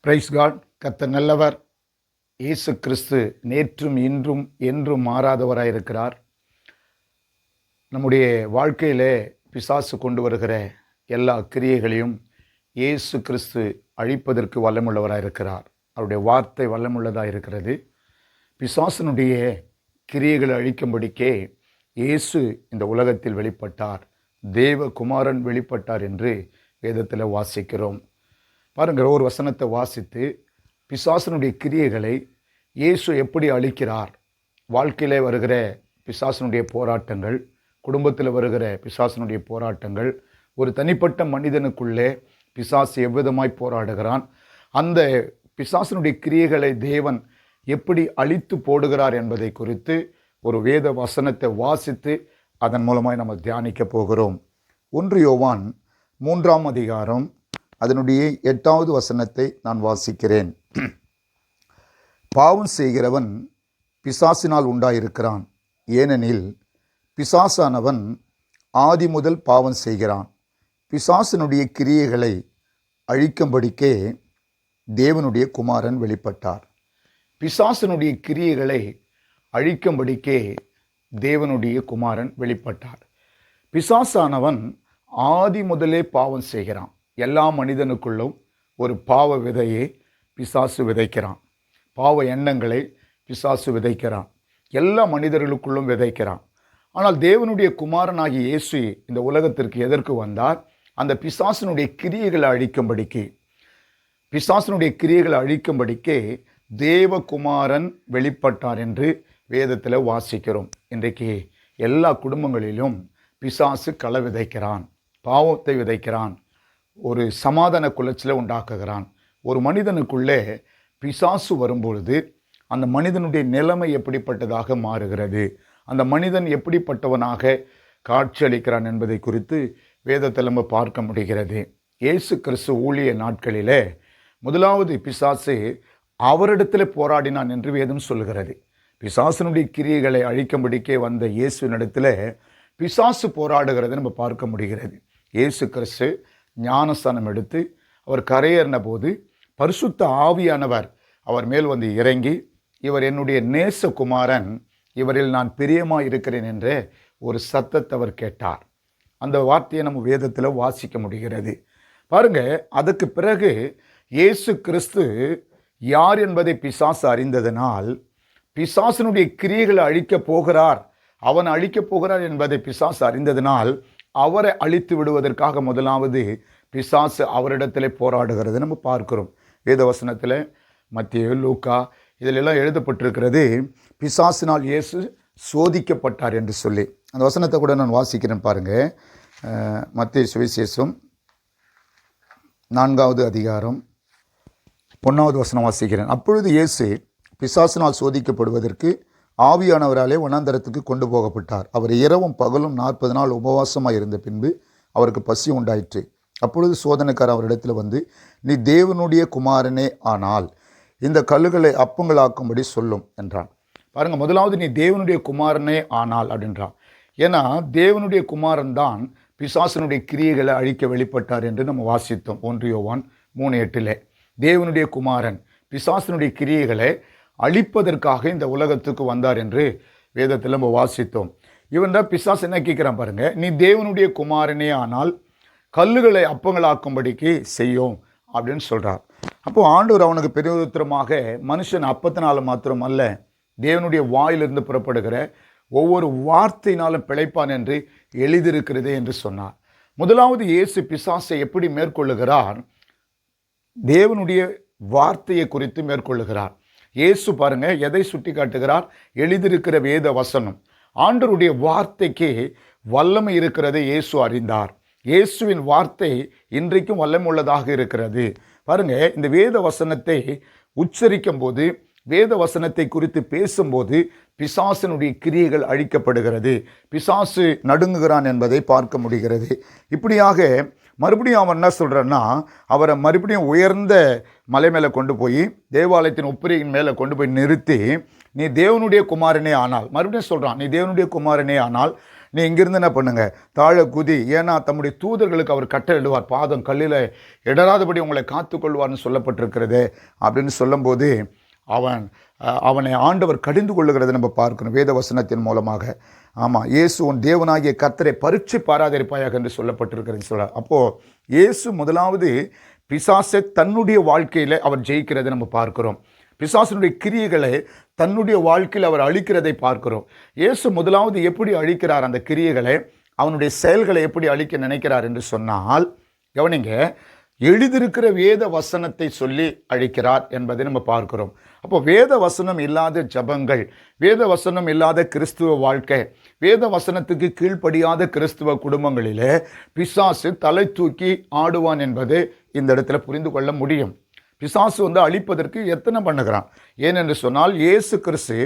Price God. கர்த்தர் நல்லவர். இயேசு கிறிஸ்து நேற்றும் இன்றும் என்றும் மாறாதவராக இருக்கிறார். நம்முடைய வாழ்க்கையிலே பிசாசு கொண்டு வருகிற எல்லா கிரியைகளையும் இயேசு கிறிஸ்து அழிப்பதற்கு வல்லமுள்ளவராக இருக்கிறார். அவருடைய வார்த்தை வல்லமுள்ளதாக இருக்கிறது. பிசாசனுடைய கிரியைகளை அழிக்கும்படிக்கே இயேசு இந்த உலகத்தில் வெளிப்பட்டார், தேவகுமாரன் வெளிப்பட்டார் என்று வேதத்தில் வாசிக்கிறோம். பாருங்கள், ஒரு வசனத்தை வாசித்து பிசாசனுடைய கிரியைகளை இயேசு எப்படி அழிக்கிறார், வாழ்க்கையில் வருகிற பிசாசனுடைய போராட்டங்கள், குடும்பத்தில் வருகிற பிசாசனுடைய போராட்டங்கள், ஒரு தனிப்பட்ட மனிதனுக்குள்ளே பிசாசு எவ்விதமாய் போராடுகிறான், அந்த பிசாசனுடைய கிரியைகளை தேவன் எப்படி அழித்து போடுகிறார் என்பதை குறித்து ஒரு வேத வசனத்தை வாசித்து அதன் மூலமாய் நம்ம தியானிக்க போகிறோம். 1 யோவான் 3ஆம் அதிகாரம் அதனுடைய 8வது வசனத்தை நான் வாசிக்கிறேன். பாவம் செய்கிறவன் பிசாசினால் உண்டாயிருக்கிறான், ஏனெனில் பிசாசானவன் ஆதி முதல் பாவம் செய்கிறான். பிசாசினுடைய கிரியைகளை அழிக்கும்படிக்கே தேவனுடைய குமாரன் வெளிப்பட்டார். பிசாசினுடைய கிரியைகளை அழிக்கும்படிக்கே தேவனுடைய குமாரன் வெளிப்பட்டார். பிசாசானவன் ஆதி முதலே பாவம் செய்கிறான். எல்லா மனிதனுக்குள்ளும் ஒரு பாவ விதையை பிசாசு விதைக்கிறான். பாவ எண்ணங்களை பிசாசு விதைக்கிறான். எல்லா மனிதர்களுக்குள்ளும் விதைக்கிறான். ஆனால் தேவனுடைய குமாரனாகிய இயேசு இந்த உலகத்திற்கு எதற்கு வந்தார்? அந்த பிசாசனுடைய கிரியைகளை அழிக்கும்படிக்கு, பிசாசனுடைய கிரியைகளை அழிக்கும்படிக்கே தேவகுமாரன் வெளிப்பட்டார் என்று வேதத்தில் வாசிக்கிறோம். இன்றைக்கு எல்லா குடும்பங்களிலும் பிசாசு களை விதைக்கிறான், பாவத்தை விதைக்கிறான், ஒரு சமாதான குலைச்சலை உண்டாக்குகிறான். ஒரு மனிதனுக்குள்ளே பிசாசு வரும்பொழுது அந்த மனிதனுடைய நிலைமை எப்படிப்பட்டதாக மாறுகிறது, அந்த மனிதன் எப்படிப்பட்டவனாக காட்சியளிக்கிறான் என்பதை குறித்து வேதத்தில் நம்ம பார்க்க முடிகிறது. இயேசு கிறிஸ்து ஊழிய நாட்களிலே முதலாவது பிசாசு அவரிடத்தில் போராடினான் என்று வேதம் சொல்கிறது. பிசாசனுடைய கிரியைகளை அழிக்கும்படிக்கே வந்த இயேசுவினிடத்தில் பிசாசு போராடுகிறதை நம்ம பார்க்க முடிகிறது. இயேசு கிறிஸ்து ஞானஸ்தானம் எடுத்து அவர் கரையேறின போது பரிசுத்த ஆவியானவர் அவர் மேல் வந்து இறங்கி, இவர் என்னுடைய நேசகுமாரன், இவரில் நான் பிரியமாக இருக்கிறேன் என்ற ஒரு சத்தத்தை அவர் கேட்டார். அந்த வார்த்தையை நம்ம வேதத்தில் வாசிக்க முடிகிறது. பாருங்க, அதுக்கு பிறகு இயேசு கிறிஸ்து யார் என்பதை பிசாசு அறிந்ததனால் பிசாசனுடைய கிரியைகளை அழிக்கப் போகிறார், அவன் அழிக்கப் போகிறார் என்பதை பிசாசு அறிந்ததனால் அவரை அழித்து விடுவதற்காக முதலாவது பிசாசு அவரிடத்தில் போராடுகிறது நம்ம பார்க்கிறோம். வேதவசனத்தில் மத்தேயு, லூக்கா இதிலெல்லாம் எழுதப்பட்டிருக்கிறது, பிசாசினால் இயேசு சோதிக்கப்பட்டார் என்று சொல்லி. அந்த வசனத்தை கூட நான் வாசிக்கிறேன் பாருங்கள். மத்தேயு சுவிசேஷம் 4வது அதிகாரம் 1வது வசனம் வாசிக்கிறேன். அப்பொழுது இயேசு பிசாசினால் சோதிக்கப்படுவதற்கு ஆவியானவராலே வனாந்தரத்துக்கு கொண்டு போகப்பட்டார். அவர் இரவும் பகலும் 40 நாள் உபவாசமாக இருந்த பின்பு அவருக்கு பசி உண்டாயிற்று. அப்பொழுது சோதனைக்காரர் அவரிடத்தில் வந்து, நீ தேவனுடைய குமாரனே ஆனால் இந்த கல்லுகளை அப்பங்களாக்கும்படி சொல்லும் என்றான். பாருங்கள், முதலாவது நீ தேவனுடைய குமாரனே ஆனால் அப்படின்றான். ஏன்னா தேவனுடைய குமாரன் தான் பிசாசனுடைய கிரியைகளை அழிக்க வெளிப்பட்டார் என்று நம்ம வாசித்தோம். 1 யோவான் 3:8 தேவனுடைய குமாரன் பிசாசனுடைய கிரியைகளை அழிப்பதற்காக இந்த உலகத்துக்கு வந்தார் என்று வேதத்தில் நம்ம வாசித்தோம். இவன் தான் பிசாசு என்ன கேட்குறான் பாருங்க, நீ தேவனுடைய குமாரனே ஆனால் கல்லுகளை அப்பங்களாக்கும்படிக்கு செய்யும் அப்படின்னு சொல்கிறார். அப்போது ஆண்டவர் அவனுக்கு பெருத்தரமாக மனுஷன் அப்பத்தினால மாத்திரம் அல்ல, தேவனுடைய வாயிலிருந்து புறப்படுகிற ஒவ்வொரு வார்த்தையினாலும் பிழைப்பான் என்று எழுதியிருக்கிறதே என்று சொன்னார். முதலாவது இயேசு பிசாசை எப்படி மேற்கொள்ளுகிறார்? தேவனுடைய வார்த்தையை குறித்து மேற்கொள்ளுகிறார். இயேசு பாருங்க எதை சுட்டி காட்டுகிறார்? எழுதியிருக்கிற வேத வசனம். ஆண்டவருடைய வார்த்தைக்கு வல்லமை இருக்கிறதை இயேசு அறிந்தார். இயேசுவின் வார்த்தை இன்றைக்கும் வல்லமை உள்ளதாக இருக்கிறது. பாருங்க, இந்த வேத வசனத்தை உச்சரிக்கும் போது, வேத வசனத்தை குறித்து பேசும்போது பிசாசனுடைய கிரியைகள் அழிக்கப்படுகிறது, பிசாசு நடுங்குகிறான் என்பதை பார்க்க முடிகிறது. இப்படியாக மறுபடியும் அவன் என்ன சொல்கிறான்னா, அவரை மறுபடியும் உயர்ந்த மலை மேலே கொண்டு போய் தேவாலயத்தின் உப்பரியின் மேலே கொண்டு போய் நிறுத்தி, நீ தேவனுடைய குமாரனே ஆனால், மறுபடியும் சொல்கிறான், நீ தேவனுடைய குமாரனே ஆனால் நீ இங்கிருந்து என்ன பண்ணுங்க, தாழ குதி, ஏன்னா தம்முடைய தூதர்களுக்கு அவர் கட்டளையிடுவார், பாதம் கல்லில் இடராதபடி உங்களை காத்துக்கொள்வார்னு சொல்லப்பட்டிருக்கிறது அப்படின்னு சொல்லும்போது அவனை ஆண்டவர் கடிந்து கொள்ளுகிறதை நம்ம பார்க்கணும் வேத வசனத்தின் மூலமாக. ஆமாம், இயேசு உன் தேவனாகிய கர்த்தரை பரீட்சை பாராதிருப்பாயாக என்று சொல்லப்பட்டிருக்கிறது சொல்ல. அப்போது இயேசு முதலாவது பிசாசை தன்னுடைய வாழ்க்கையில் அவர் ஜெயிக்கிறதை நம்ம பார்க்கிறோம். பிசாசனுடைய கிரியைகளை தன்னுடைய வாழ்க்கையில் அவர் அழிக்கிறதை பார்க்கிறோம். இயேசு முதலாவது எப்படி அழிக்கிறார் அந்த கிரியைகளை, அவனுடைய செயல்களை எப்படி அழிக்க நினைக்கிறார் என்று சொன்னால், கவனிங்க, எழுதியிருக்கிற வேத வசனத்தை சொல்லி அழிக்கிறார் என்பதை நம்ம பார்க்கிறோம். அப்போ வேத வசனம் இல்லாத ஜபங்கள், வேத வசனம் இல்லாத கிறிஸ்துவ வாழ்க்கை, வேத வசனத்துக்கு கீழ்ப்படியாத கிறிஸ்துவ குடும்பங்களிலே பிசாசு தலை தூக்கி ஆடுவான் என்பது இந்த இடத்துல புரிந்து கொள்ள முடியும். பிசாசு அழிப்பதற்கு எத்தனை பண்ணுகிறான். ஏனென்று சொன்னால் இயேசு கிறிஸ்து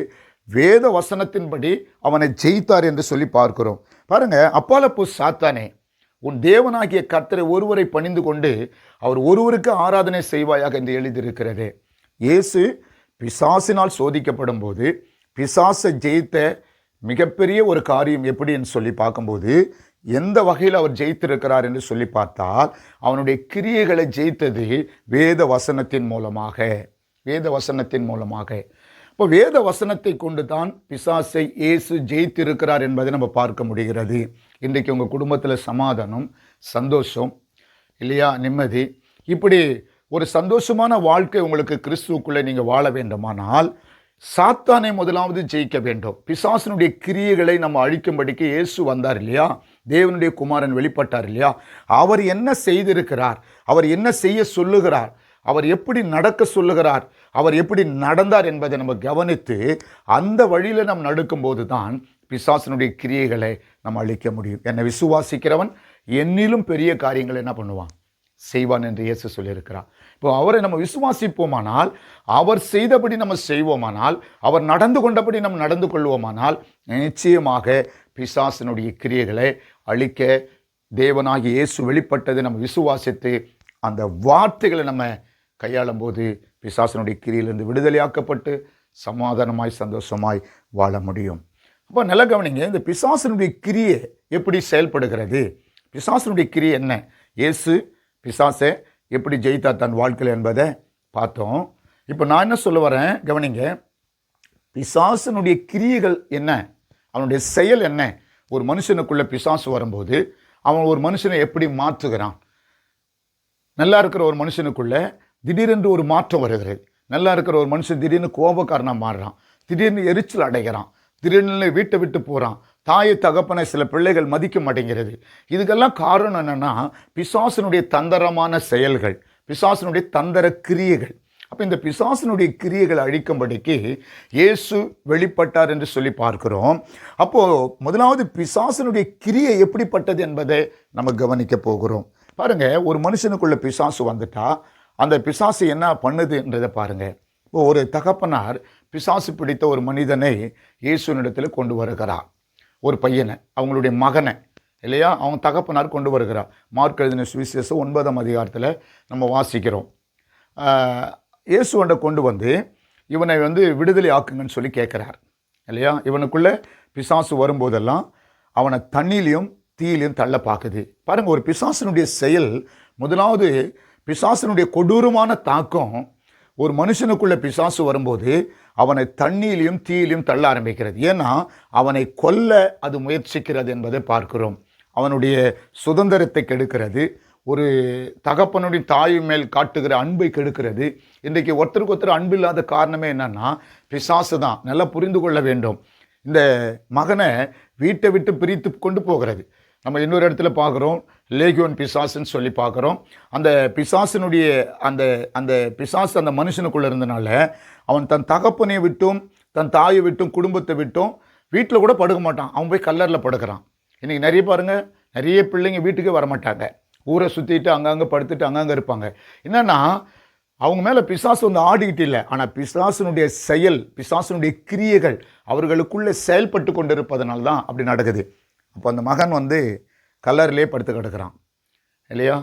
வேத வசனத்தின்படி அவனை ஜெயித்தார் என்று சொல்லி பார்க்கிறோம். பாருங்க, அப்பாலப்போ சாத்தானே, உன் தேவனாகிய கர்த்தரை ஒருவரை பணிந்து கொண்டு அவர் ஒருவருக்கு ஆராதனை செய்வாயாக என்று எழுதியிருக்கிறது. இயேசு பிசாசினால் சோதிக்கப்படும் போது பிசாசை ஜெயித்த மிகப்பெரிய ஒரு காரியம் எப்படி என்று சொல்லி பார்க்கும்போது, எந்த வகையில் அவர் ஜெயித்திருக்கிறார் என்று சொல்லி பார்த்தால், அவனுடைய கிரியைகளை ஜெயித்தது வேத வசனத்தின் மூலமாக. வேத வசனத்தின் மூலமாக. இப்போ வேத வசனத்தை கொண்டு தான் பிசாசை இயேசு ஜெயித்திருக்கிறார் என்பதை நம்ம பார்க்க முடிகிறது. இன்றைக்கு உங்கள் குடும்பத்தில் சமாதானம், சந்தோஷம் இல்லையா, நிம்மதி, இப்படி ஒரு சந்தோஷமான வாழ்க்கை உங்களுக்கு கிறிஸ்துவுக்குள்ளே நீங்கள் வாழ வேண்டுமானால் சாத்தானை முதலாவது ஜெயிக்க வேண்டும். பிசாசனுடைய கிரியைகளை நம்ம அழிக்கும்படிக்கு இயேசு வந்தார் இல்லையா, தேவனுடைய குமாரன் வெளிப்பட்டார் இல்லையா, அவர் என்ன செய்திருக்கிறார், அவர் என்ன செய்ய சொல்லுகிறார், அவர் எப்படி நடக்க சொல்லுகிறார், அவர் எப்படி நடந்தார் என்பதை நம்ம கவனித்து அந்த வழியில் நம்ம நடக்கும்போது தான் பிசாசனுடைய கிரியைகளை நம்ம அழிக்க முடியும். என்னை விசுவாசிக்கிறவன் என்னிலும் பெரிய காரியங்களை என்ன பண்ணுவான், செய்வான் என்று இயேசு சொல்லியிருக்கிறார். இப்போ அவரை நம்ம விசுவாசிப்போமானால், அவர் செய்தபடி நம்ம செய்வோமானால், அவர் நடந்து கொண்டபடி நம்ம நடந்து கொள்வோமானால், நிச்சயமாக பிசாசனுடைய கிரியைகளை அழிக்க தேவனாகி இயேசு வெளிப்பட்டது நம்ம விசுவாசித்து அந்த வார்த்தைகளை நம்ம கையாளும் போது பிசாசனுடைய கிரியிலிருந்து விடுதலையாக்கப்பட்டு சமாதானமாய் சந்தோஷமாய் வாழ முடியும். அப்போ நல்ல கவனிங்க, இந்த பிசாசனுடைய கிரியை எப்படி செயல்படுகிறது, பிசாசனுடைய கிரியை என்ன, இயேசு பிசாசை எப்படி ஜெயித்தா தன் வாழ்க்கையில் என்பதை பார்த்தோம். இப்போ நான் என்ன சொல்ல வரேன், கவனிங்க, பிசாசனுடைய கிரியைகள் என்ன, அவனுடைய செயல் என்ன. ஒரு மனுஷனுக்குள்ள பிசாசு வரும்போது அவன் ஒரு மனுஷனை எப்படி மாற்றுகிறான். நல்லா இருக்கிற ஒரு மனுஷனுக்குள்ள திடீரென்று ஒரு மாற்றம் வருகிறது. நல்லா இருக்கிற ஒரு மனுஷன் திடீர்னு கோபக்காரனாக மாறுறான், திடீர்னு எரிச்சல் அடைகிறான், திடீர்னு வீட்டை விட்டு போகிறான், தாயை தகப்பனை சில பிள்ளைகள் மதிக்க மாட்டேங்கிறது. இதுக்கெல்லாம் காரணம் என்னென்னா பிசாசனுடைய தந்திரமான செயல்கள், பிசாசனுடைய தந்திர கிரியைகள். அப்போ இந்த பிசாசனுடைய கிரியைகளை அழிக்கும்படிக்கு இயேசு வெளிப்பட்டார் என்று சொல்லி பார்க்கிறோம். அப்போது முதலாவது பிசாசனுடைய கிரியை எப்படிப்பட்டது என்பதை நம்ம கவனிக்க போகிறோம். பாருங்க, ஒரு மனுஷனுக்குள்ள பிசாசு வந்துட்டா அந்த பிசாசு என்ன பண்ணுதுன்றதை பாருங்க. இப்போ ஒரு தகப்பனார் பிசாசு பிடித்த ஒரு மனிதனை இயேசுனிடத்தில் கொண்டு வருகிறார். ஒரு பையனை, அவங்களுடைய மகனை இல்லையா, அவங்க தகப்பனார் கொண்டு வருகிறார். மார்க் எழுதின சுவிசேஷம் 9ஆம் அதிகாரத்தில் நம்ம வாசிக்கிறோம். இயேசுவண்டை கொண்டு வந்து இவனை விடுதலை ஆக்குங்கன்னு சொல்லி கேட்குறார் இல்லையா. இவனுக்குள்ளே பிசாசு வரும்போதெல்லாம் அவனை தண்ணியிலையும் தீயிலையும் தள்ள பார்க்குது. பாருங்கள், ஒரு பிசாசனுடைய செயல், முதலாவது பிசாசனுடைய கொடூரமான தாக்கம் ஒரு மனுஷனுக்குள்ள பிசாசு வரும்போது அவனை தண்ணியிலையும் தீயிலையும் தள்ள ஆரம்பிக்கிறது. ஏன்னா அவனை கொல்ல அது முயற்சிக்கிறது என்பதை பார்க்கிறோம். அவனுடைய சுதந்திரத்தை கெடுக்கிறது, ஒரு தகப்பனுடைய தாய் மேல் காட்டுகிற அன்பை கெடுக்கிறது. இன்றைக்கு ஒருத்தருக்கு ஒருத்தர் அன்பு இல்லாத காரணமே என்னன்னா பிசாசு தான். நல்லா புரிந்து கொள்ள வேண்டும். இந்த மகனை வீட்டை விட்டு பிரித்து கொண்டு போகிறது. நம்ம இன்னொரு இடத்துல பார்க்குறோம், லேகியோன் பிசாசுன்னு சொல்லி பார்க்குறோம். அந்த பிசாசினுடைய அந்த பிசாசு அந்த மனுஷனுக்குள்ளே இருந்தனால அவன் தன் தகப்பனை விட்டும் தன் தாயை விட்டும் குடும்பத்தை விட்டும் வீட்டில் கூட படுக்க மாட்டான். அவன் போய் கல்லறில் படுக்கிறான். இன்றைக்கி நிறைய பாருங்கள், நிறைய பிள்ளைங்க வீட்டுக்கே வரமாட்டாங்க, ஊரை சுற்றிட்டு அங்கங்கே படுத்துட்டு அங்கங்கே இருப்பாங்க. என்னென்னா அவங்க மேலே பிசாசு ஆடிக்கிட்டு இல்லை, ஆனால் பிசாசனுடைய செயல், பிசாசனுடைய கிரியைகள் அவர்களுக்குள்ளே செயல்பட்டு கொண்டு இருப்பதனால தான் அப்படி நடக்குது. அப்போ அந்த மகன் கல்லறிலே படுத்து கிடக்கிறான் இல்லையா.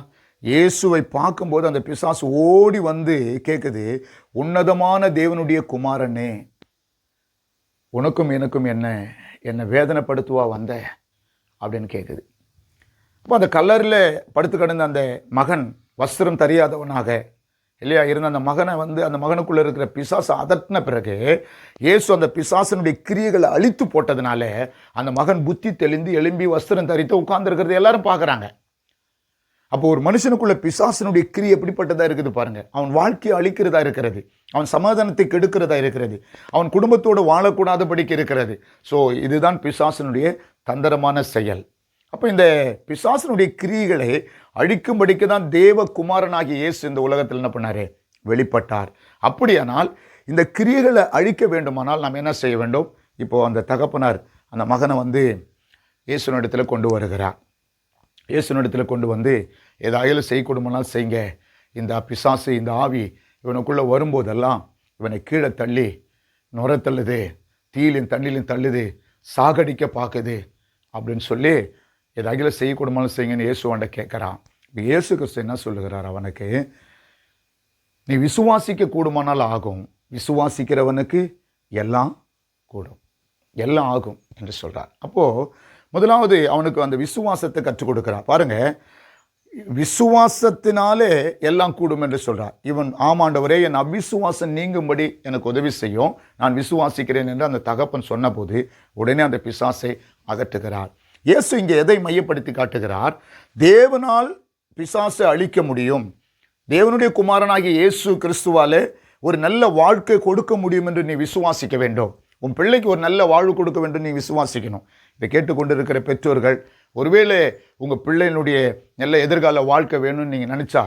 இயேசுவை பார்க்கும்போது அந்த பிசாசு ஓடி கேட்குது, உன்னதமான தேவனுடைய குமாரனே, உனக்கும் எனக்கும் என்ன வேதனைப்படுத்துவா வந்த, அப்படின்னு கேட்குது. அப்போ அந்த கல்லறையில் படுத்து கிடந்த அந்த மகன் வஸ்திரம் தெரியாதவனாக இல்லையா இருந்த அந்த மகனை அந்த மகனுக்குள்ளே இருக்கிற பிசாசை அதட்டின பிறகு இயேசு அந்த பிசாசனுடைய கிரியைகளை அழித்து போட்டதுனால அந்த மகன் புத்தி தெளிந்து எழும்பி வஸ்திரம் தரித்து உட்கார்ந்துருக்கிறது எல்லாரும் பார்க்குறாங்க. அப்போ ஒரு மனுஷனுக்குள்ள பிசாசனுடைய கிரியை எப்படிப்பட்டதா இருக்குது பாருங்க. அவன் வாழ்க்கையை அழிக்கிறதா இருக்கிறது, அவன் சமாதானத்தை கெடுக்கிறதா இருக்கிறது, அவன் குடும்பத்தோடு வாழக்கூடாதபடிக்கு இருக்கிறது. ஸோ இதுதான் பிசாசனுடைய தந்திரமான செயல். அப்போ இந்த பிசாசனுடைய கிரியைகளை அழிக்கும்படிக்கு தான் தேவகுமாரனாகிய இயேசு இந்த உலகத்தில் என்ன பண்ணாரு? வெளிப்பட்டார். அப்படியானால் இந்த கிரியைகளை அழிக்க வேண்டுமானால் நாம் என்ன செய்ய வேண்டும்? இப்போ அந்த தகப்பனார் அந்த மகனை இயேசுனிடத்தில் கொண்டு வருகிறார். இயேசுனிடத்தில் கொண்டு ஏதாயிலும் செய்ய கொடுமானால் செய்யுங்க. இந்த பிசாசு இந்த ஆவி இவனுக்குள்ளே வரும்போதெல்லாம் இவனை கீழே தள்ளி நுர தள்ளுது, தீயிலையும் தண்ணிலையும் தள்ளுது, சாகடிக்க பார்க்குது அப்படின்னு சொல்லி ஏதாயிலும் செய்ய கொடுமாலும் செய்யுங்கன்னு இயேசுவாண்ட கேட்குறான். இப்போ இயேசு கிறிஸ்து என்ன சொல்லுகிறார் அவனுக்கு? நீ விசுவாசிக்க கூடுமானால் ஆகும், விசுவாசிக்கிறவனுக்கு எல்லாம் கூடும், எல்லாம் ஆகும் என்று சொல்கிறார். அப்போது முதலாவது அவனுக்கு அந்த விசுவாசத்தை கற்றுக் கொடுக்கிறார். பாருங்க, விசுவாசத்தினாலே எல்லாம் கூடும் என்று சொல்றார். இவன் ஆமாண்டவரே, என் அவிசுவாசம் நீங்கும்படி எனக்கு உதவி செய்யும், நான் விசுவாசிக்கிறேன் என்று அந்த தகப்பன் சொன்னபோது உடனே அந்த பிசாசை அதட்டுகிறார். இயேசு இங்கே எதை மையப்படுத்தி காட்டுகிறார்? தேவனால் பிசாசை அழிக்க முடியும், தேவனுடைய குமாரனாகிய இயேசு கிறிஸ்துவாலே ஒரு நல்ல வாழ்க்கை கொடுக்க முடியும் என்று நீ விசுவாசிக்க வேண்டும். உன் பிள்ளைக்கு ஒரு நல்ல வாழ்வு கொடுக்க வேண்டும் நீ விசுவாசிக்கணும். இதை கேட்டுக்கொண்டு இருக்கிற பெற்றோர்கள், ஒருவேளை உங்கள் பிள்ளையினுடைய நல்ல எதிர்கால வாழ்க்கை வேணும்னு நீங்கள் நினச்சா,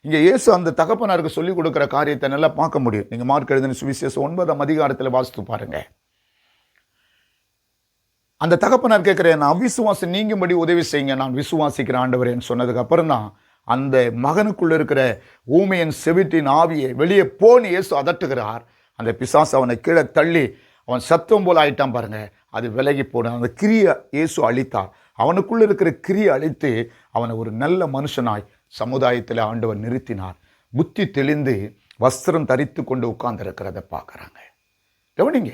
இங்கே இயேசு அந்த தகப்பனாருக்கு சொல்லிக் கொடுக்குற காரியத்தை நல்லா பார்க்க முடியும். நீங்கள் மார்க் எழுதின சுவிசேஷம் 9ஆம் அதிகாரத்தில் வாசித்து பாருங்க. அந்த தகப்பனார் கேட்குற என் அவிசுவாசம் நீங்கும்படி உதவி செய்யுங்க, நான் விசுவாசிக்கிற ஆண்டவரேன்னு சொன்னதுக்கு அப்புறம் தான் அந்த மகனுக்குள்ள இருக்கிற ஊமையின் செவிட்டின் ஆவியை வெளியே போன்னு இயேசு அதட்டுகிறார். அந்த பிசாசு அவனை கீழே தள்ளி அவன் சத்தம் போல் ஆயிட்டான் பாருங்க, அது விலகி போன அந்த கிரியை இயேசு அழித்தார். அவனுக்குள்ள இருக்கிற கிரியை அழித்து அவனை ஒரு நல்ல மனுஷனாய் சமுதாயத்தில் ஆண்டவர் நிறுத்தினார். புத்தி தெளிந்து வஸ்திரம் தரித்து கொண்டு உட்கார்ந்துருக்கிறத பார்க்குறாங்க. கவனிங்க,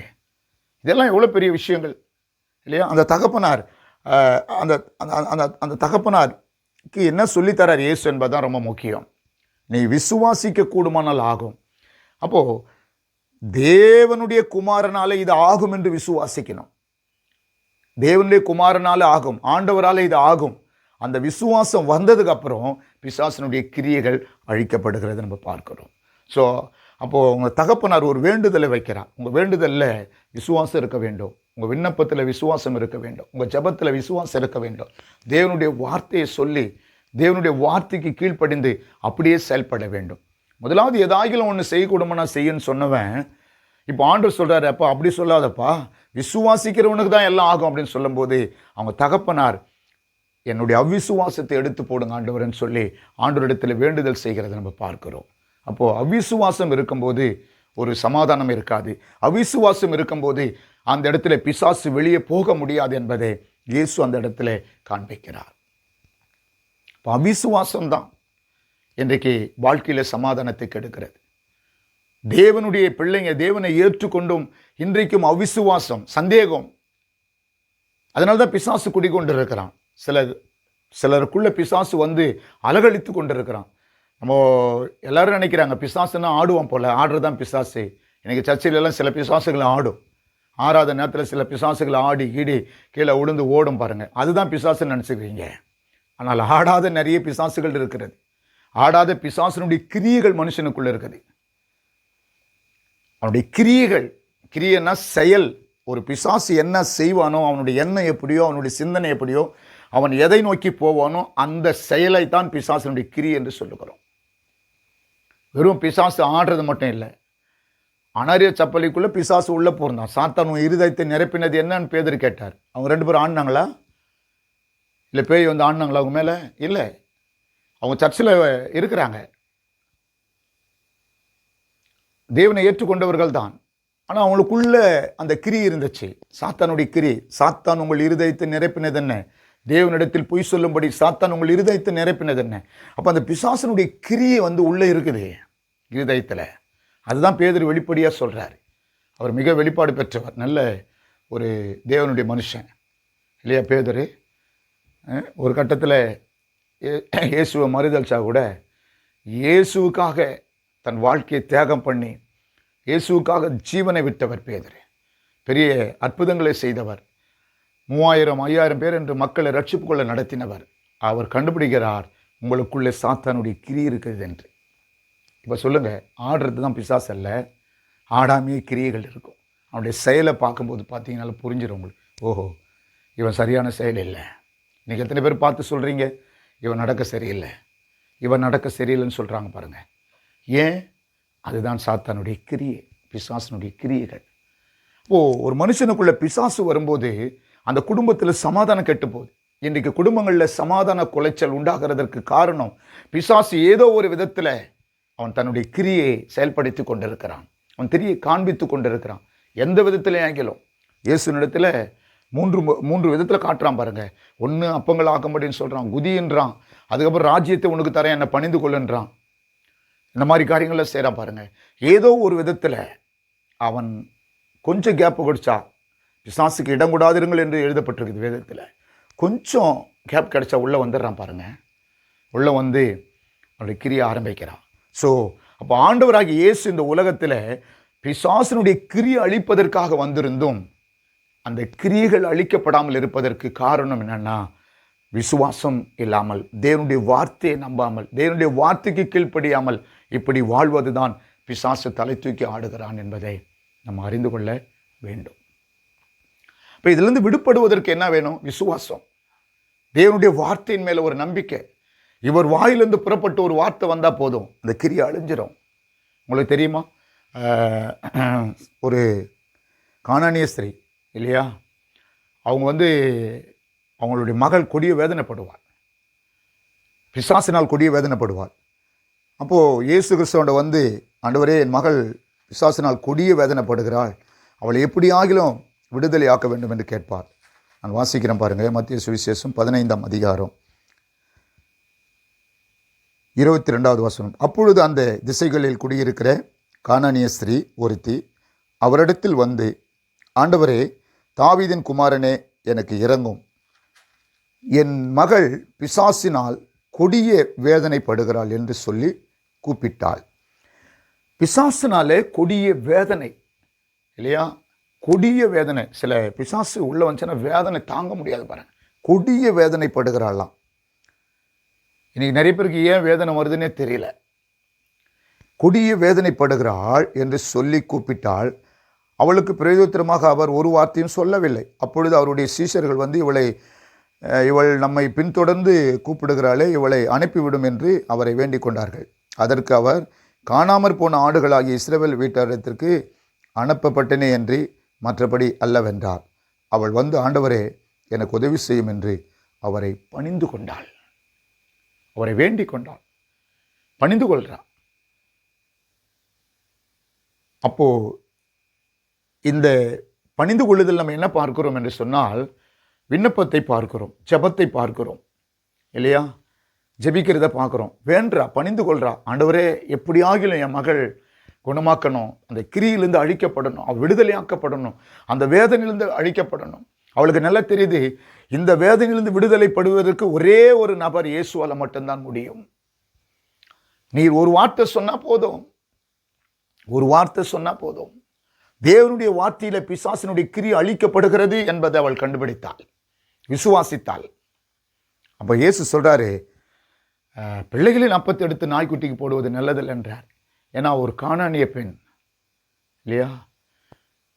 இதெல்லாம் எவ்வளோ பெரிய விஷயங்கள் இல்லையா? அந்த தகப்பனார் அந்த தகப்பனாருக்கு என்ன சொல்லித்தரார் இயேசு என்பதுதான் ரொம்ப முக்கியம். நீ விசுவாசிக்க கூடுமானால் ஆகும். அப்போது தேவனுடைய குமாரனால இது ஆகும் என்று விசுவாசிக்கணும். தேவனுடைய குமாரனால ஆகும், ஆண்டவரால் இது ஆகும். அந்த விசுவாசம் வந்ததுக்கு அப்புறம் பிசாசனுடைய கிரியைகள் அழிக்கப்படுகிறது நம்ம பார்க்கிறோம். ஸோ அப்போது உங்கள் தகப்பனார் ஒரு வேண்டுதலை வைக்கிறார். உங்கள் வேண்டுதலில் விசுவாசம் இருக்க வேண்டும், உங்கள் விண்ணப்பத்தில் விசுவாசம் இருக்க வேண்டும், உங்கள் ஜெபத்தில் விசுவாசம் இருக்க வேண்டும். தேவனுடைய வார்த்தையை சொல்லி தேவனுடைய வார்த்தைக்கு கீழ்ப்படிந்து அப்படியே செயல்பட வேண்டும். முதலாவது ஏதாகிலும் ஒன்று செய்யக்கூடாம நான் செய்யன்னு சொன்னவன் இப்போ ஆண்டவர் சொல்கிறாரு, அப்பா அப்படி சொல்லாதப்பா, விசுவாசிக்கிறவனுக்கு தான் எல்லாம் ஆகும் அப்படின்னு சொல்லும்போது அவங்க தகப்பனார் என்னுடைய அவ்விசுவாசத்தை எடுத்து போடுங்க ஆண்டவர்னு சொல்லி ஆண்டவரிடத்தில் வேண்டுதல் செய்கிறத நம்ம பார்க்கிறோம். அப்போது அவ்விசுவாசம் இருக்கும்போது ஒரு சமாதானம் இருக்காது. அவிசுவாசம் இருக்கும்போது அந்த இடத்துல பிசாசு வெளியே போக முடியாது என்பதை இயேசு அந்த இடத்துல காண்பிக்கிறார். இப்போ அவிசுவாசம்தான் இன்றைக்கு வாழ்க்கையில் சமாதானத்தை கெடுக்கிறது. தேவனுடைய பிள்ளைங்க தேவனை ஏற்றுக்கொண்டும் இன்றைக்கும் அவிசுவாசம், சந்தேகம், அதனால தான் பிசாசு குடிக்கொண்டு இருக்கிறான். சிலருக்குள்ள பிசாசு அலகழித்து கொண்டு இருக்கிறான். நம்ம எல்லாரும் நினைக்கிறாங்க பிசாசுன்னா ஆடுவோம் போல, ஆடுறதான் பிசாசு. இன்றைக்கி சர்ச்சையிலெல்லாம் சில பிசாசுகளை ஆடும், ஆறாத நேரத்தில் சில பிசாசுகளை ஆடி கீடி கீழே உளுந்து ஓடும் பாருங்கள், அதுதான் பிசாசுன்னு நினச்சிக்கிறீங்க. ஆனால் ஆடாத நிறைய பிசாசுகள் இருக்கிறது. ஆடாத பிசாசனுடைய கிரியைகள் மனுஷனுக்குள்ளே இருக்குது. அவனுடைய கிரியைன்னா செயல். ஒரு பிசாசு என்ன செய்வானோ, அவனுடைய எண்ணம் எப்படியோ, அவனுடைய சிந்தனை எப்படியோ, அவன் எதை நோக்கி போவானோ அந்த செயலை தான் பிசாசனுடைய கிரியை என்று சொல்லுகிறோம். வெறும் பிசாசு ஆடுறது மட்டும் இல்லை. அனாரிய சப்பலிக்குள்ளே பிசாசு உள்ளே போயிருந்தான். சாத்தான் இருதயத்தை நிரப்பினது என்னன்னு பேதுரு கேட்டார். அவங்க 2 பேரும் ஆடினாங்களா? இல்லை பேய் ஆடினாங்களா அவங்க மேலே? இல்லை, அவங்க சர்ச்சில் இருக்கிறாங்க, தேவனை ஏற்றுக்கொண்டவர்கள் தான். ஆனால் அவங்களுக்குள்ள அந்த கிரி இருந்துச்சு, சாத்தானுடைய கிரி. சாத்தான் உங்கள் இருதயத்தை நிரப்பினது என்ன? தேவனிடத்தில் பொய் சொல்லும்படி சாத்தான் உங்கள் இருதயத்தை நிரப்பினது என்ன? அப்போ அந்த பிசாசனுடைய கிரியை உள்ளே இருக்குது இருதயத்தில். அதுதான் பேதுரு வெளிப்படையாக சொல்கிறார். அவர் மிக வெளிப்பாடு பெற்றவர், நல்ல ஒரு தேவனுடைய மனுஷன் இல்லையா பேதுரு? ஒரு கட்டத்தில் இயேசுவை மறுதளிச்சா கூட இயேசுவுக்காக தன் வாழ்க்கையை தியாகம் பண்ணி இயேசுவுக்காக ஜீவனை விட்டவர் பேதுரு. பெரிய அற்புதங்களை செய்தவர். 3000 5000 பேர் என்று மக்களை ரட்சிப்புக்குள்ள நடத்தினவர். அவர் கண்டுபிடிக்கிறார், உங்களுக்குள்ளே சாத்தானுடைய கிரி இருக்குது என்று. இப்போ சொல்லுங்கள், ஆடுறது தான் பிசாசு அல்ல, ஆடாமையே கிரியைகள் இருக்கும். அவனுடைய செயலை பார்க்கும்போது பார்த்தீங்கன்னால புரிஞ்சிடும் உங்களுக்கு. ஓஹோ, இவன் சரியான செயல் இல்லை. நீங்கள் எத்தனை பேர் பார்த்து சொல்கிறீங்க, இவன் நடக்க சரியில்லை, இவன் நடக்க சரியில்லைன்னு சொல்கிறாங்க பாருங்கள். ஏன்? அதுதான் சாத்தானுடைய கிரியை, பிசாசனுடைய கிரியைகள். ஒரு மனுஷனுக்குள்ள பிசாசு வரும்போது அந்த குடும்பத்தில் சமாதானம் கெட்டு போகுது. இன்றைக்கு குடும்பங்களில் சமாதான குலைச்சல் உண்டாகிறதற்கு காரணம் பிசாசு ஏதோ ஒரு விதத்தில் அவன் தன்னுடைய கிரியை செயல்படுத்தி கொண்டிருக்கிறான். அவன் கிரியை காண்பித்து கொண்டிருக்கிறான். எந்த விதத்தில் ஆகிலும் இயேசுனிடத்தில் மூன்று விதத்தில் காட்டுறான் பாருங்க. ஒன்று அப்பங்கள் ஆக்கும்படின்னு சொல்கிறான், குதின்றான். அதுக்கப்புறம் ராஜ்யத்தை உனக்கு தரேன், என்னை பணிந்து கொள்ளுன்றான். இந்த மாதிரி காரியங்களை செய்கிறான் பாருங்க. ஏதோ ஒரு விதத்தில் அவன் கொஞ்சம் கேப்பு கொடுத்தா, பிசாசுக்கு இடம் கூடாதிருங்கள் என்று எழுதப்பட்டிருக்குது வேதத்தில். கொஞ்சம் கேப் கிடைச்சா உள்ளே வந்துடுறான் பாருங்க. உள்ளே வந்து அவனுடைய கிரியை ஆரம்பிக்கிறான். ஸோ அப்போ ஆண்டவராகிய இயேசு இந்த உலகத்தில் பிசாசனுடைய கிரியை அழிப்பதற்காக வந்திருந்தும் அந்த கிரியைகள் அழிக்கப்படாமல் இருப்பதற்கு காரணம் என்னன்னா, விசுவாசம் இல்லாமல், தேவனுடைய வார்த்தையை நம்பாமல், தேவனுடைய வார்த்தைக்கு கீழ்ப்படியாமல் இப்படி வாழ்வதுதான் பிசாசு தலை தூக்கி ஆடுகிறான் என்பதை நம்ம அறிந்து கொள்ள வேண்டும். இப்போ இதிலிருந்து விடுபடுவதற்கு என்ன வேணும்? விசுவாசம், தேவனுடைய வார்த்தையின் மேலே ஒரு நம்பிக்கை. இவர் வாயிலிருந்து புறப்பட்டு ஒரு வார்த்தை வந்தால் போதும், இந்த கிரியை அழிஞ்சிடும். உங்களுக்கு தெரியுமா, ஒரு கானானிய ஸ்திரீ இல்லையா, அவங்க அவங்களுடைய மகள் கொடிய வேதனைப்படுவார், பிசாசினால் கொடிய வேதனைப்படுவார். அப்போது இயேசு கிறிஸ்துவோட ஆண்டவரே, என் மகள் பிசாசினால் கொடிய வேதனைப்படுகிறாள், அவளை எப்படி ஆகிலும் விடுதலை ஆக்க வேண்டும் என்று கேட்பார். நான் வாசிக்கிறேன் பாருங்கள், மத்திய சுவிசேஷம் 15ஆம் அதிகாரம் 22வது வசனம். அப்பொழுது அந்த திசைகளில் குடியிருக்கிற கானானிய ஸ்திரீ ஒருத்தி அவரிடத்தில் வந்து, ஆண்டவரே, தாவீதின் குமாரனே, எனக்கு இரங்கும், என் மகள் பிசாசினால் கொடிய வேதனைப்படுகிறாள் என்று சொல்லி கூப்பிட்டாள். பிசாசினாலே கொடிய வேதனை இல்லையா, கொடிய வேதனை. சில பிசாசு உள்ள வந்துச்சுன்னா வேதனை தாங்க முடியாது பாருங்க, கொடிய வேதனைப்படுகிறாளாம். இன்னைக்கு நிறைய பேருக்கு ஏன் வேதனை வருதுன்னே தெரியல. கொடிய வேதனைப்படுகிறாள் என்று சொல்லி கூப்பிட்டாள். அவளுக்கு பிரயோஜனமாக அவர் ஒரு வார்த்தையும் சொல்லவில்லை. அப்பொழுது அவருடைய சீஷர்கள் இவள் நம்மை பின்தொடர்ந்து கூப்பிடுகிறாளே, இவளை அனுப்பிவிடும் என்று அவரை வேண்டிக் கொண்டார்கள். அதற்கு அவர், காணாமற் போன ஆடுகளாகிய இஸ்ரவேல் வீட்டாரிடத்திற்கு அனுப்பப்பட்டனே என்று மற்றபடி அல்லவென்றார். அவள் ஆண்டவரே, எனக்கு உதவி செய்யும் என்று அவரை பணிந்து கொண்டாள். அவரை வேண்டிக் கொண்டாள், பணிந்து கொள்கிறார். அப்போ இந்த பணிந்து கொள்ளுதல் நம்ம என்ன பார்க்கிறோம் என்று சொன்னால், விண்ணப்பத்தை பார்க்கிறோம், ஜெபத்தை பார்க்கிறோம் இல்லையா, ஜெபிக்கிறத பார்க்குறோம். வேண்டா, பணிந்து கொள்கிறா, ஆண்டவரே எப்படியாகிலும் என் மகள் குணமாக்கணும், அந்த கிரியிலிருந்து அழிக்கப்படணும், அவள் விடுதலையாக்கப்படணும், அந்த வேதனையிலிருந்து அழிக்கப்படணும். அவளுக்கு நல்லா தெரியுது, இந்த வேதனையிலிருந்து விடுதலைப்படுவதற்கு ஒரே ஒரு நபர் இயேசுவால் மட்டும்தான் முடியும். நீர் ஒரு வார்த்தை சொன்னால் போதும், ஒரு வார்த்தை சொன்னால் போதும். தேவனுடைய வார்த்தையில பிசாசினுடைய கிரியை அழிக்கப்படுகிறது என்பதை அவள் கண்டுபிடித்தாள், விசுவாசித்தாள். அப்போ இயேசு சொல்றாரு, பிள்ளைகளின் அப்பத்தை எடுத்து நாய்க்குட்டிக்கு போடுவது நல்லதில்லை என்றார். ஏன்னா ஒரு கானானிய பெண் இல்லையா,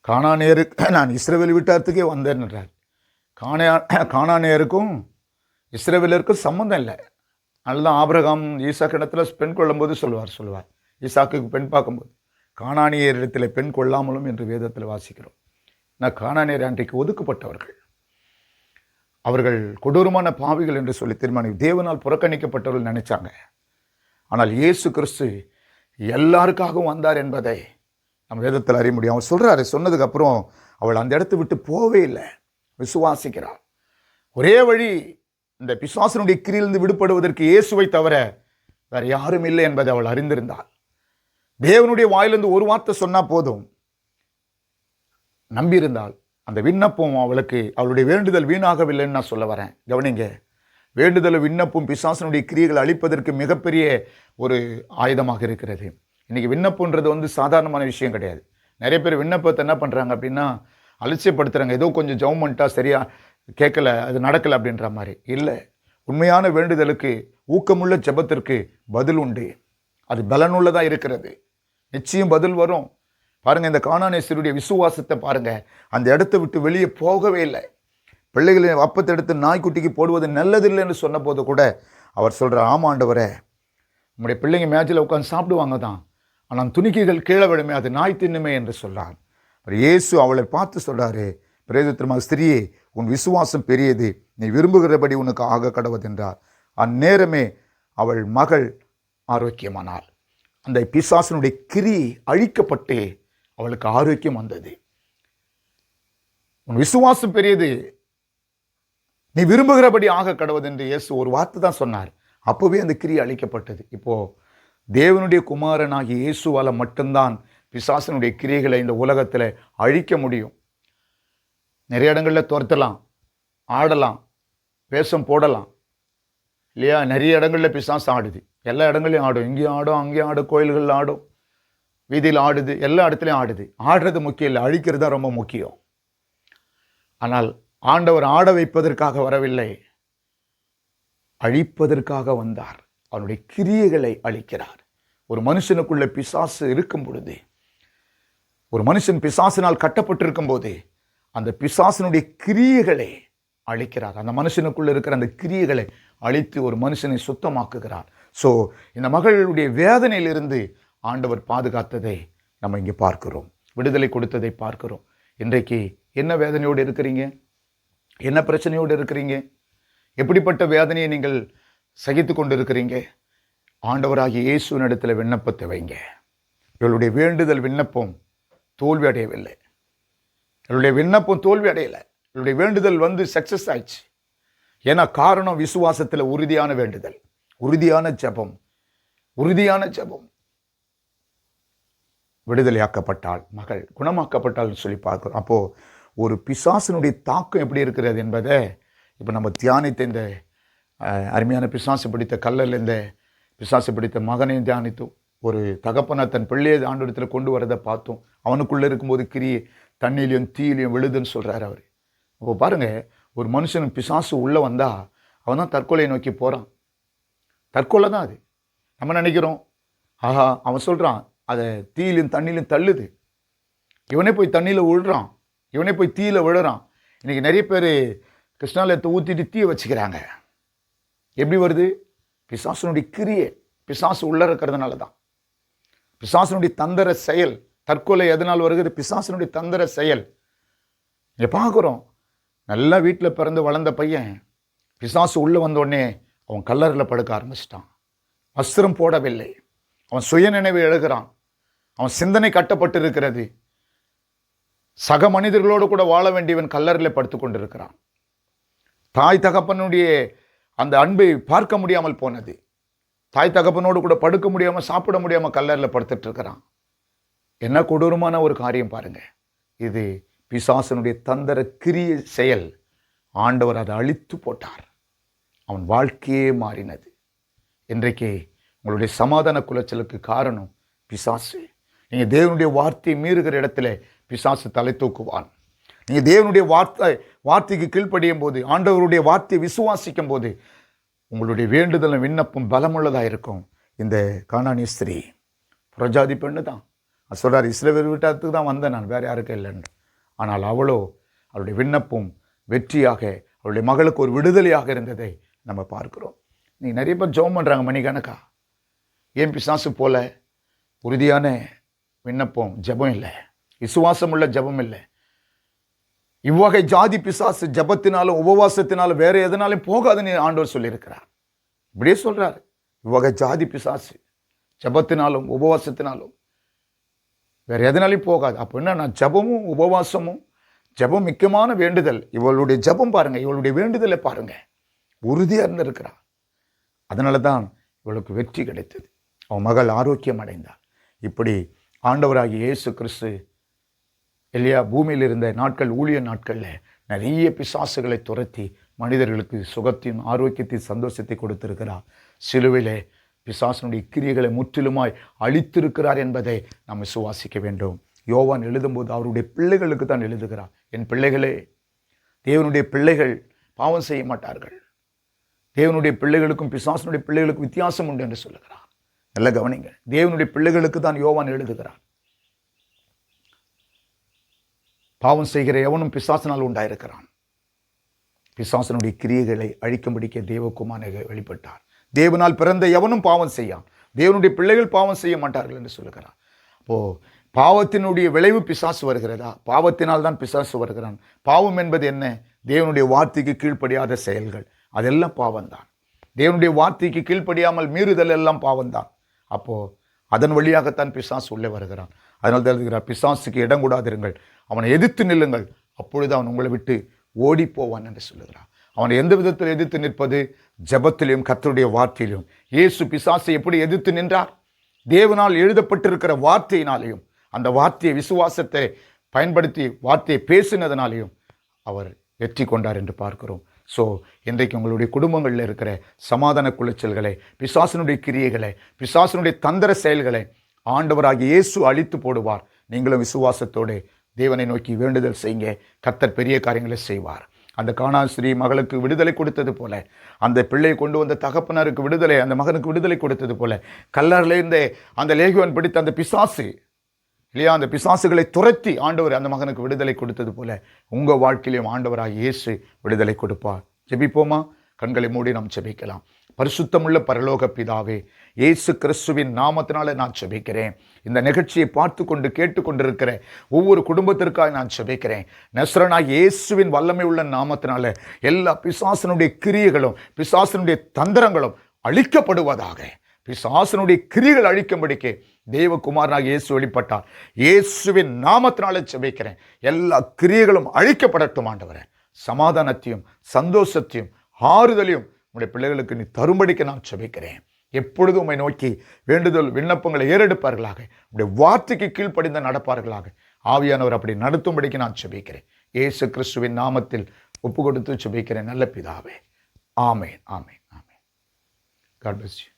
கானானியருக்கு நான் இஸ்ரவேல் வீட்டாரத்துக்கே வந்தேன் என்றார். கானானியருக்கும் இஸ்ரவேலருக்கும் சம்மந்தம் இல்லை. அதனால்தான் ஆபிரகாம் ஈசாக்கு இடத்துல பெண் கொள்ளும்போது சொல்லுவார் ஈசாக்குக்கு பெண் பார்க்கும்போது, கானானியர் இடத்துல பெண் கொள்ளாமலும் என்று வேதத்தில் வாசிக்கிறோம். நான் கானானியர் அன்றைக்கு ஒதுக்கப்பட்டவர்கள், அவர்கள் கொடூரமான பாவிகள் என்று சொல்லி தீர்மானம், தேவனால் புறக்கணிக்கப்பட்டவர்கள் நினைச்சாங்க. ஆனால் இயேசு கிறிஸ்து எல்லாருக்காகவும் வந்தார் என்பதை நம்ம வேதத்தில் அறிய முடியும். அவர் சொல்கிறாரு, சொன்னதுக்கப்புறம் அவள் அந்த இடத்தை விட்டு போவே இல்லை, விசுவாசிக்கிறாள். ஒரே வழி இந்த பிசாசனுடைய கிரியிலிருந்து விடுபடுவதற்கு இயேசுவை தவிர வேறு யாரும் இல்லை என்பதை அவள் அறிந்திருந்தாள். தேவனுடைய வாயிலிருந்து ஒரு வார்த்தை சொன்னால் போதும், நம்பியிருந்தாள். அந்த விண்ணப்பம் அவளுடைய வேண்டுதல் வீணாகவில்லைன்னு நான் சொல்ல வரேன். கவனிங்க, வேண்டுதல் விண்ணப்பும் பிசாசனுடைய கிரியைகளை அழிப்பதற்கு மிகப்பெரிய ஒரு ஆயுதமாக இருக்கிறது. இன்றைக்கி விண்ணப்பன்றது சாதாரணமான விஷயம் கிடையாது. நிறைய பேர் விண்ணப்பத்தை என்ன பண்ணுறாங்க அப்படின்னா அலட்சியப்படுத்துகிறாங்க. ஏதோ கொஞ்சம் ஜெபம் பண்ணிட்டா சரியா கேட்கல, அது நடக்கலை அப்படின்ற மாதிரி. இல்லை, உண்மையான வேண்டுதலுக்கு ஊக்கமுள்ள ஜெபத்திற்கு பதில் உண்டு. அது பலனுள்ளதாக இருக்கிறது. நிச்சயம் பதில் வரும். பாருங்கள், இந்த கானானேயருடைய விசுவாசத்தை பாருங்கள். அந்த இடத்த விட்டு வெளியே போகவே இல்லை. பிள்ளைகளை அப்பத்தை எடுத்து நாய்க்குட்டிக்கு போடுவது நல்லதில்லை என்று சொன்ன போது கூட அவர் சொல்கிறார், ஆமாண்டவரே, உங்களுடைய பிள்ளைங்க மேட்சில் உட்காந்து சாப்பிடுவாங்க தான், ஆனால் துணிக்கைகள் கீழே விடுமே, அது நாய் தின்னுமே என்று சொல்றார். இயேசு அவளை பார்த்து சொல்றாரு, பிரேதத்திற்காக ஸ்திரியே, உன் விசுவாசம் பெரியது, நீ விரும்புகிறபடி உனக்கு ஆக கடவுது என்றார். அந்நேரமே அவள் மகள் ஆரோக்கியமானாள். அந்த பிசாசனுடைய கிரி அழிக்கப்பட்டு அவளுக்கு ஆரோக்கியம் வந்தது. உன் விசுவாசம் பெரியது, நீ விரும்புகிறபடி ஆக கடவுது என்று இயேசு ஒரு வார்த்தை தான் சொன்னார். அப்போவே அந்த கிரி அழிக்கப்பட்டது. இப்போ தேவனுடைய குமாரனாகிய இயேசுவால மட்டும்தான் பிசாசனுடைய கிரியைகளை இந்த உலகத்தில் அழிக்க முடியும். நிறைய இடங்களில் துரத்தலாம், ஆடலாம், வேஷம் போடலாம் இல்லையா? நிறைய இடங்களில் பிசாசு ஆடுது. எல்லா இடங்களையும் ஆடும். இங்கேயும் ஆடும், அங்கேயும் ஆடும், கோயில்களில் ஆடும், வீதியில் ஆடுது, எல்லா இடத்துலையும் ஆடுது. ஆடுறது முக்கியம் இல்லை, அழிக்கிறது தான் ரொம்ப முக்கியம். ஆனால் ஆண்டவர் ஆட வைப்பதற்காக வரவில்லை, அழிப்பதற்காக வந்தார். அவனுடைய கிரியைகளை அழிக்கிறார். ஒரு மனுஷனுக்குள்ள பிசாசு இருக்கும் பொழுது, ஒரு மனுஷன் பிசாசினால் கட்டப்பட்டிருக்கும் போது அந்த பிசாசினுடைய கிரியைகளை அழிக்கிறார். அந்த மனுஷனுக்குள்ள இருக்கிற அந்த கிரியைகளை அழித்து ஒரு மனுஷனை சுத்தமாக்குகிறார். ஸோ இந்த மகளுடைய வேதனையிலிருந்து ஆண்டவர் பாதுகாத்ததை நம்ம இங்கே பார்க்கிறோம், விடுதலை கொடுத்ததை பார்க்கிறோம். இன்றைக்கு என்ன வேதனையோடு இருக்கிறீங்க? என்ன பிரச்சனையோடு இருக்கிறீங்க? எப்படிப்பட்ட வேதனையை நீங்கள் சகித்து கொண்டு இருக்கிறீங்க? ஆண்டவராகிய இயேசுவின் இடத்துல விண்ணப்பத்தை வைங்க. இவளுடைய வேண்டுதல் விண்ணப்பம் தோல்வி அடையவில்லை. இவளுடைய விண்ணப்பம் தோல்வி அடையலை. இவளுடைய வேண்டுதல் சக்சஸ் ஆயிடுச்சு. ஏன்னா காரணம் விசுவாசத்தில் உறுதியான வேண்டுதல், உறுதியான ஜெபம், உறுதியான ஜெபம். விடுதலையாக்கப்பட்டாள் மகள், குணமாக்கப்பட்டாள் சொல்லி பார்க்கிறோம். அப்போது ஒரு பிசாசனுடைய தாக்கம் எப்படி இருக்கிறது என்பதை இப்போ நம்ம தியானித்த இந்த அருமையான பிசாசு பிடித்த கல்லல், இந்த பிசாசு பிடித்த மகனையும் தியானித்தோம். ஒரு தகப்பனை தன் பிள்ளையை ஆண்டவரிடத்தில் கொண்டு வரதை பார்த்தோம். அவனுக்குள்ளே இருக்கும்போது கிரியை தண்ணியிலையும் தீயிலையும் விழுதுன்னு சொல்கிறார் அவர். அப்போ பாருங்கள், ஒரு மனுஷன் பிசாசு உள்ளே வந்தால் அவன் தான் தற்கொலையை நோக்கி போகிறான். தற்கொலை தான் அது. நம்ம நினைக்கிறோம், ஆஹா, அவன் சொல்கிறான் அதை தீயிலையும் தண்ணியிலையும் தள்ளுது, இவனே போய் தண்ணியில் விழுறான், இவனே போய் தீயில விழுறான். இன்றைக்கி நிறைய பேர் கிருஷ்ணாலயத்தை ஊற்றிட்டு தீயை வச்சுக்கிறாங்க. எப்படி வருது? பிசாசனுடைய கிரியை, பிசாசு உள்ளே இருக்கிறதுனால தான். பிசாசனுடைய தந்திர செயல். தற்கொலை எதனால் வருகிறது? பிசாசனுடைய தந்திர செயல். இங்கே பார்க்குறோம், நல்லா வீட்டில் பிறந்து வளர்ந்த பையன் பிசாசு உள்ளே வந்தோடனே அவன் கல்லறையில் படுக்க ஆரம்பிச்சிட்டான். வஸ்திரம் போடவில்லை, அவன் சுயநினைவு எழுகிறான், அவன் சிந்தனை கட்டப்பட்டு இருக்கிறது. சக மனிதர்களோடு கூட வாழ வேண்டியவன் கல்லறையில் படுத்து கொண்டிருக்கிறான். தாய் தகப்பனுடைய அந்த அன்பை பார்க்க முடியாமல் போனது. தாய் தகப்பனோடு கூட படுக்க முடியாமல், சாப்பிட முடியாமல் கல்லறையில் படுத்துட்டு இருக்கிறான். என்ன கொடூரமான ஒரு காரியம் பாருங்க. இது பிசாசனுடைய தந்திர கிரிய செயல். ஆண்டவர் அதை அழித்து போட்டார். அவன் வாழ்க்கையே மாறினது. இன்றைக்கு உங்களுடைய சமாதான குலைச்சலுக்கு காரணம் பிசாசு. நீங்கள் தேவனுடைய வார்த்தையை மீறுகிற இடத்துல பிசாசு தலை தூக்குவான். நீங்கள் தேவனுடைய வார்த்தைக்கு கீழ்ப்படியும் போது, ஆண்டவருடைய வார்த்தையை விசுவாசிக்கும் போது உங்களுடைய வேண்டுதலும் விண்ணப்பம் பலமுள்ளதாக இருக்கும். இந்த கானானிய ஸ்திரீ புறஜாதி பெண்ணு தான். அது சொல்கிறார், இஸ்ரவேல் வீட்டாத்துக்கு தான் வந்தேன் நான், வேறு யாருக்கும் இல்லைன்னு. ஆனால் அவளோ அவளுடைய விண்ணப்பம் வெற்றியாக, அவளுடைய மகளுக்கு ஒரு விடுதலையாக இருந்ததை நம்ம பார்க்குறோம். நீங்கள் நிறைய பேர் ஜெபம் பண்ணுறாங்க மணிக்கணக்கா. ஏன் பிசாசு போல உறுதியான விண்ணப்பம் ஜெபம் இல்லை, விசுவாசம் உள்ள ஜெபம் இல்லை. இவ்வகை ஜாதி பிசாசு ஜெபத்தினாலும் உபவாசத்தினாலும் வேற எதனாலும் போகாதுன்னு ஆண்டவர் சொல்லியிருக்கிறார். இப்படியே சொல்றாரு, இவ்வகை ஜாதி பிசாசு ஜெபத்தினாலும் உபவாசத்தினாலும் வேற எதனாலையும் போகாது. அப்போ என்ன, ஜெபமும் உபவாசமும், ஜெபம் முக்கியமான வேண்டுதல். இவளுடைய ஜெபம் பாருங்க, இவளுடைய வேண்டுதலை பாருங்க, உறுதியாக இருந்திருக்கிறார். அதனால தான் இவளுக்கு வெற்றி கிடைத்தது. அவன் மகள் ஆரோக்கியம் அடைந்தாள். இப்படி ஆண்டவராகிய இயேசு கிறிஸ்து இல்லையா, பூமியில் இருந்த நாட்கள், ஊழிய நாட்களில் நிறைய பிசாசுகளை துரத்தி மனிதர்களுக்கு சுகத்தையும் ஆரோக்கியத்தையும் சந்தோஷத்தை கொடுத்திருக்கிறார். சிலுவையிலே பிசாசனுடைய கிரியைகளை முற்றிலுமாய் அழித்திருக்கிறார் என்பதை நாம் விசுவாசிக்க வேண்டும். யோவான் எழுதும்போது அவருடைய பிள்ளைகளுக்கு தான் எழுதுகிறார். என் பிள்ளைகளே, தேவனுடைய பிள்ளைகள் பாவம் செய்ய மாட்டார்கள். தேவனுடைய பிள்ளைகளுக்கும் பிசாசனுடைய பிள்ளைகளுக்கும் வித்தியாசம் உண்டு என்று சொல்லுகிறார். நல்ல கவனிங்க, தேவனுடைய பிள்ளைகளுக்கு தான் யோவான் எழுதுகிறார். பாவம் செய்கிற எவனும் பிசாசனால் உண்டாயிருக்கிறான். பிசாசனுடைய கிரியைகளை அழிக்கும்படிக்க தேவகுமாரன் வெளிப்பட்டார். தேவனால் பிறந்த எவனும் பாவம் செய்யான். தேவனுடைய பிள்ளைகள் பாவம் செய்ய மாட்டார்கள் என்று சொல்லுகிறார். அப்போ பாவத்தினுடைய விளைவு பிசாசு வருகிறதா? பாவத்தினால் தான் பிசாசு வருகிறான். பாவம் என்பது என்ன? தேவனுடைய வார்த்தைக்கு கீழ்ப்படியாத செயல்கள், அதெல்லாம் பாவம்தான். தேவனுடைய வார்த்தைக்கு கீழ்ப்படியாமல் மீறுதல் எல்லாம் பாவம்தான். அப்போ அதன் வழியாகத்தான் பிசாசு உள்ளே வருகிறான். அதனால் எழுதுகிறார், பிசாசுக்கு இடம் கூடாதிருங்கள், அவனை எதிர்த்து நில்லுங்கள், அப்பொழுது அவன் உங்களை விட்டு ஓடி போவான் என்று சொல்லுகிறார். அவனை எந்த விதத்தில் எதிர்த்து நிற்பது? ஜெபத்திலும் கர்த்தருடைய வார்த்தையிலும். இயேசு பிசாசை எப்படி எதிர்த்து நின்றார்? தேவனால் எழுதப்பட்டிருக்கிற வார்த்தையினாலேயும், அந்த வார்த்தையை விசுவாசத்தை பயன்படுத்தி வார்த்தையை பேசினதனாலேயும் அவர் வெற்றி கொண்டார் என்று பார்க்கிறோம். ஸோ இன்றைக்கு உங்களுடைய குடும்பங்களில் இருக்கிற சமாதான குலைச்சல்களை, பிசாசனுடைய கிரியைகளை, பிசாசனுடைய தந்திர செயல்களை ஆண்டவராகிய இயேசு அழித்து போடுவார். நீங்களும் விசுவாசத்தோடு தேவனை நோக்கி வேண்டுதல் செய்யுங்க. கர்த்தர் பெரிய காரியங்களை செய்வார். அந்த கானான் ஸ்ரீ மகளுக்கு விடுதலை கொடுத்தது போல, அந்த பிள்ளையை கொண்டு வந்த தகப்பனருக்கு விடுதலை, அந்த மகனுக்கு விடுதலை கொடுத்தது போல, கல்லறையிலிருந்தே அந்த லேகியோன் பிடித்த அந்த பிசாசு இல்லையா, அந்த பிசாசுகளை துரத்தி ஆண்டவர் அந்த மகனுக்கு விடுதலை கொடுத்தது போல உங்கள் வாழ்க்கையிலும் ஆண்டவராக இயேசு விடுதலை கொடுப்பார். ஜெபிப்போமா? கண்களை மூடி நாம் ஜெபிக்கலாம். பரிசுத்தமுள்ள பரலோக பிதாவே, இயேசு கிறிஸ்துவின் நாமத்தினால நான் ஜெபிக்கிறேன். இந்த நிகழ்ச்சியை பார்த்து கொண்டு கேட்டுக்கொண்டிருக்கிற ஒவ்வொரு குடும்பத்திற்காக நான் ஜெபிக்கிறேன். நசரேயனாகிய இயேசுவின் வல்லமை உள்ள நாமத்தினால எல்லா பிசாசனுடைய கிரியைகளும் பிசாசனுடைய தந்திரங்களும் அழிக்கப்படுவதாக. பிசாசனுடைய கிரியைகள் அழிக்கும்படிக்கு தேவகுமாரனாக இயேசு வெளிப்பட்டார். இயேசுவின் நாமத்தினால ஜெபிக்கிறேன். எல்லா கிரியைகளும் அழிக்கப்படட்டும் ஆண்டவரே. சமாதானத்தையும் சந்தோஷத்தையும் ஆறுதலையும் உடைய பிள்ளைகளுக்கு நீ தரும்படிக்க நான் ஜெபிக்கிறேன். எப்பொழுதும் உம்மை நோக்கி வேண்டுதல் விண்ணப்பங்களை ஏறெடுப்பார்களாக. உடைய வார்த்தைக்கு கீழ்ப்படிந்த நடப்பார்களாக. ஆவியானவர் அப்படி நடத்தும்படிக்கு நான் ஜெபிக்கிறேன். இயேசு கிறிஸ்துவின் நாமத்தில் ஒப்பு கொடுத்து ஜெபிக்கிறேன் நல்ல பிதாவே. ஆமென், ஆமென், ஆமென். God bless you.